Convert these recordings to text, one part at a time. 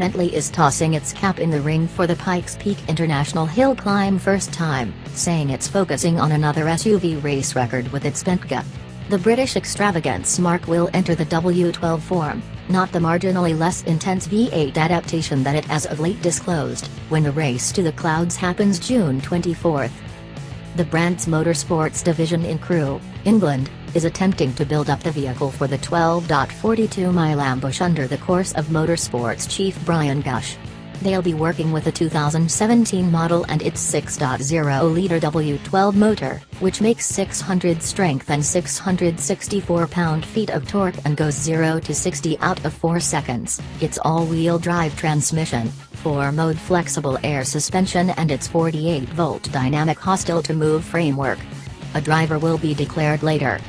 Bentley is tossing its cap in the ring for the Pikes Peak International Hill Climb first time, saying it's focusing on another SUV race record with its Bentayga. The British extravagance marque will enter the W12 form, not the marginally less intense V8 adaptation that it as of late disclosed, when the race to the clouds happens June 24. The brand's motorsports division in Crewe, England, is attempting to build up the vehicle for the 12.42-mile ambush under the course of motorsports chief Brian Gush. They'll be working with a 2017 model and its 6.0-liter W12 motor, which makes 600 strength and 664 pound-feet of torque and goes 0 to 60 out of 4 seconds, its all-wheel drive transmission, 4-mode flexible air suspension and its 48-volt dynamic hostile-to-move framework. A driver will be declared later.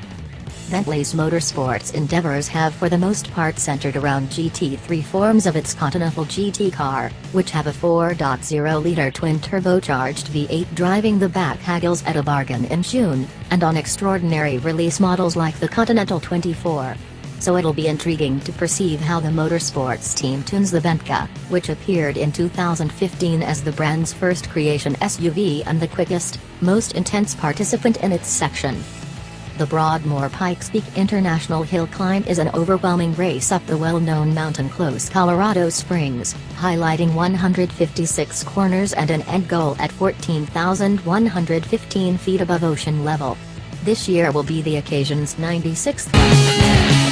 Bentley's motorsports endeavors have for the most part centered around GT3 forms of its Continental GT car, which have a 4.0-liter twin-turbocharged V8 driving the back haggles at a bargain in June, and on extraordinary release models like the Continental 24. So it'll be intriguing to perceive how the motorsports team tunes the Bentayga, which appeared in 2015 as the brand's first creation SUV and the quickest, most intense participant in its section. The Broadmoor Pikes Peak International Hill Climb is an overwhelming race up the well-known mountain close Colorado Springs, highlighting 156 corners and an end goal at 14,115 feet above ocean level. This year will be the occasion's 96th.